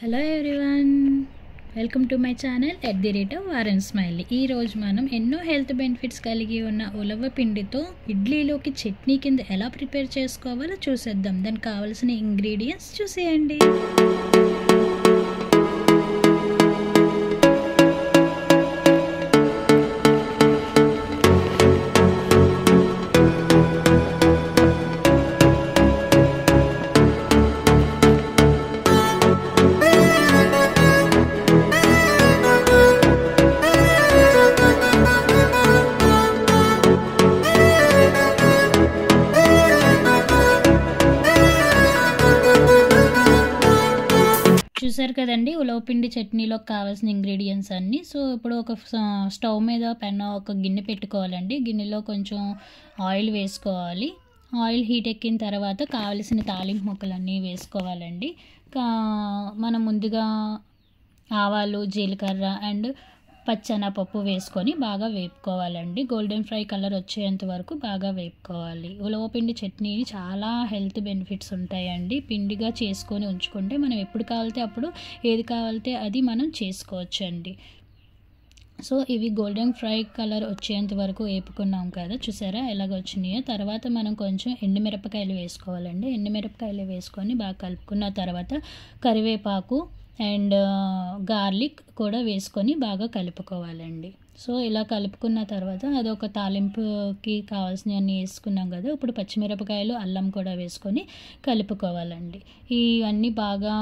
Hello everyone, welcome to my channel @Warren smiley. ఈరోజు మనం ఎన్నో హెల్త్ బెనిఫిట్స్ కలిగి ఉన్న ఉలవ పిండితో ఇడ్లీలోకి చట్నీ కింద ఎలా ప్రిపేర్ చేసుకోవాలో చూసేద్దాం. దానికి కావాల్సిన ఇంగ్రీడియంట్స్ చూసేయండి. చూసారు కదండి, ఉలవపిండి చట్నీలోకి కావాల్సిన ఇంగ్రీడియంట్స్ అన్నీ. సో ఇప్పుడు ఒక స్టవ్ మీద ఒక గిన్నె పెట్టుకోవాలండి. గిన్నెలో కొంచెం ఆయిల్ వేసుకోవాలి. ఆయిల్ హీట్ ఎక్కిన తర్వాత కావలసిన తాలింపు ముక్కలన్నీ వేసుకోవాలండి. మనం ముందుగా ఆవాలు, జీలకర్ర అండ్ పచ్చెనపప్పు వేసుకొని బాగా వేపుకోవాలండి. గోల్డెన్ ఫ్రై కలర్ వచ్చేంత వరకు బాగా వేపుకోవాలి. ఉలవపిండి చట్నీని చాలా హెల్త్ బెనిఫిట్స్ ఉంటాయండి. పిండిగా చేసుకొని ఉంచుకుంటే మనం ఎప్పుడు కావాలితే అప్పుడు ఏది కావాలితే అది మనం చేసుకోవచ్చు అండి. సో ఇవి గోల్డెన్ ఫ్రై కలర్ వచ్చేంత వరకు వేపుకున్నాం కదా, చూసారా ఎలాగ వచ్చినాయో. తర్వాత మనం కొంచెం ఎండుమిరపకాయలు వేసుకోవాలండి. ఎండుమిరపకాయలు వేసుకొని బాగా కలుపుకున్న తర్వాత కరివేపాకు అండ్ గార్లిక్ కూడా వేసుకొని బాగా కలుపుకోవాలండి. సో ఇలా కలుపుకున్న తర్వాత అదొక తాలింపుకి కావాల్సినవన్నీ వేసుకున్నాం కదా. ఇప్పుడు పచ్చిమిరపకాయలు, అల్లం కూడా వేసుకొని కలుపుకోవాలండి. ఇవన్నీ బాగా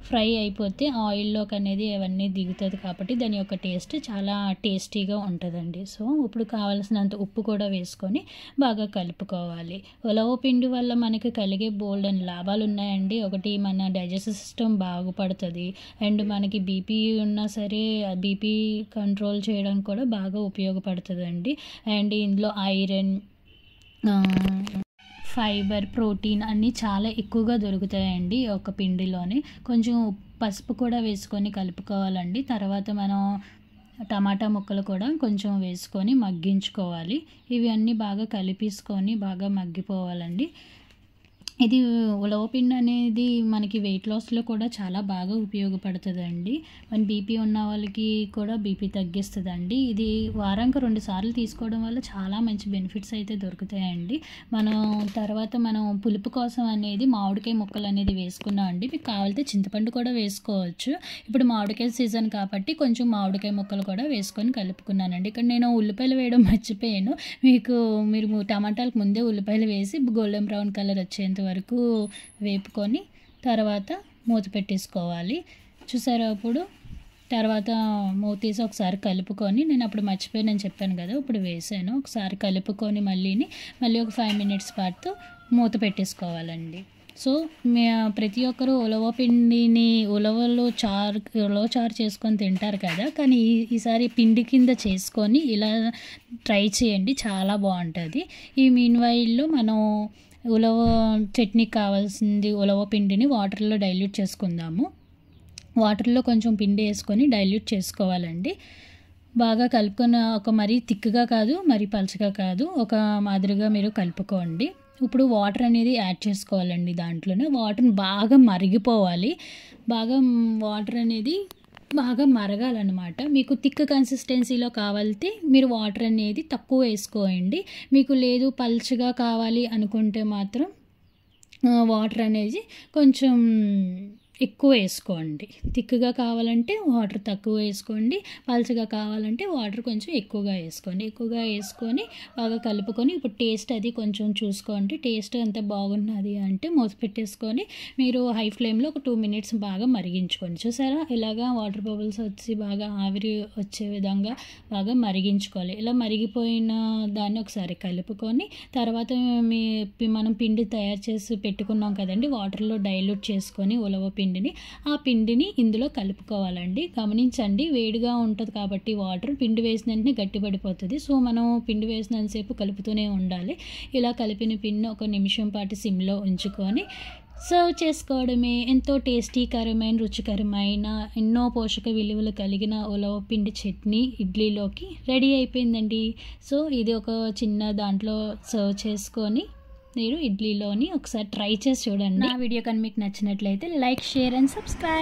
ఫ్రై అయిపోతే ఆయిల్లోకి అనేది అవన్నీ దిగుతుంది కాబట్టి దాని యొక్క టేస్ట్ చాలా టేస్టీగా ఉంటుందండి. సో ఇప్పుడు కావాల్సినంత ఉప్పు కూడా వేసుకొని బాగా కలుపుకోవాలి. ఉలవపిండి వల్ల మనకి కలిగే బోల్డ్ అని లాభాలు ఉన్నాయండి. ఒకటి, మన డైజెస్టివ్ సిస్టమ్ బాగుపడుతుంది. అండ్ మనకి బీపీ ఉన్నా సరే బీపీ కంట్రోల్ చేయడం కూడా బాగా ఉపయోగపడుతుందండి. అండ్ ఇందులో ఐరన్, ఫైబర్, ప్రోటీన్ అన్నీ చాలా ఎక్కువగా దొరుకుతాయండి ఒక పిండిలోనే. కొంచెం పసుపు కూడా వేసుకొని కలుపుకోవాలండి. తర్వాత మనం టమాటా ముక్కలు కూడా కొంచెం వేసుకొని మగ్గించుకోవాలి. ఇవి అన్నీ బాగా కలిపేసుకొని బాగా మగ్గిపోవాలండి. ఇది ఉలవపిండి అనేది మనకి వెయిట్ లాస్లో కూడా చాలా బాగా ఉపయోగపడుతుందండి. మన బీపీ ఉన్న వాళ్ళకి కూడా బీపీ తగ్గిస్తుందండి. ఇది వారానికి 2 సార్లు తీసుకోవడం వల్ల చాలా మంచి బెనిఫిట్స్ అయితే దొరుకుతాయండి. మనం పులుపు కోసం అనేది మామిడికాయ ముక్కలు అనేది వేసుకున్నాం అండి. మీకు కావాలితే చింతపండు కూడా వేసుకోవచ్చు. ఇప్పుడు మామిడికాయ సీజన్ కాబట్టి కొంచెం మామిడికాయ ముక్కలు కూడా వేసుకొని కలుపుకున్నానండి. ఇక్కడ నేను ఉల్లిపాయలు వేయడం మర్చిపోయాను. మీరు టమాటాలకు ముందే ఉల్లిపాయలు వేసి గోల్డెన్ బ్రౌన్ కలర్ వచ్చేంత వరకు వేపుకొని తర్వాత మూత పెట్టేసుకోవాలి. చూసారా, అప్పుడు తర్వాత మూత తీసి ఒకసారి కలుపుకొని, నేను అప్పుడు మర్చిపోయానని చెప్పాను కదా, ఇప్పుడు వేసాను. ఒకసారి కలుపుకొని మళ్ళీ ఒక 5 మినిట్స్ పాటు మూత పెట్టేసుకోవాలండి. సో ప్రతి ఒక్కరూ ఉలవ పిండిని ఉలవ చారు చేసుకొని తింటారు కదా, కానీ ఈసారి పిండి కింద చేసుకొని ఇలా ట్రై చేయండి, చాలా బాగుంటుంది. ఈ మీన్ వైల్లో మనం ఉలవ చట్నీకి కావాల్సింది ఉలవ పిండిని వాటర్లో డైల్యూట్ చేసుకుందాము. వాటర్లో కొంచెం పిండి వేసుకొని డైల్యూట్ చేసుకోవాలండి. బాగా కలుపుకొని మరీ థిక్గా కాదు, మరీ పలచగా కాదు, ఒక మాదిరిగా మీరు కలుపుకోండి. ఇప్పుడు వాటర్ అనేది యాడ్ చేసుకోవాలండి. దాంట్లోనే వాటర్ బాగా మరిగిపోవాలి. వాటర్ అనేది బాగా మరగాలన్నమాట. మీకు థిక్ కన్సిస్టెన్సీలో కావాలితే మీరు వాటర్ అనేది తక్కువ వేసుకోండి. మీకు లేదు పల్చగా కావాలి అనుకుంటే మాత్రం వాటర్ అనేది కొంచెం ఎక్కువ వేసుకోండి. థిక్గా కావాలంటే వాటర్ తక్కువ వేసుకోండి, పల్చగా కావాలంటే వాటర్ కొంచెం ఎక్కువగా వేసుకోండి. ఎక్కువగా వేసుకొని బాగా కలుపుకొని ఇప్పుడు టేస్ట్ అది కొంచెం చూసుకోండి. టేస్ట్ అంత బాగున్నది అంటే మూత పెట్టేసుకొని మీరు హై ఫ్లేమ్లో ఒక 2 మినిట్స్ బాగా మరిగించుకోండి. చూసారా, ఇలాగా వాటర్ బబుల్స్ వచ్చి బాగా ఆవిరి వచ్చే విధంగా బాగా మరిగించుకోవాలి. ఇలా మరిగిపోయిన దాన్ని ఒకసారి కలుపుకొని తర్వాత మనం పిండి తయారు చేసి పెట్టుకున్నాం కదండి, వాటర్లో డైల్యూట్ చేసుకొని ఉలవ ఆ పిండిని ఇందులో కలుపుకోవాలండి. గమనించండి, వేడిగా ఉంటుంది కాబట్టి పిండి వేసిన వెంటనే గట్టిపడిపోతుంది. సో మనం పిండి వేసినంతసేపు కలుపుతూనే ఉండాలి. ఇలా కలిపిన పిండిని 1 నిమిషం పాటు సిమ్లో ఉంచుకొని సర్వ్ చేసుకోవడమే. ఎంతో టేస్టీకరమైన, రుచికరమైన, ఎన్నో పోషక విలువలు కలిగిన ఉలవపిండి చట్నీ ఇడ్లీలోకి రెడీ అయిపోయిందండి. సో ఇది ఒక చిన్న దాంట్లో సర్వ్ చేసుకొని మీరు ఇడ్లీలోని ఒకసారి ట్రై చేసి చూడండి. నా వీడియో కానీ మీకు నచ్చినట్లయితే లైక్, షేర్ అండ్ సబ్స్క్రైబ్.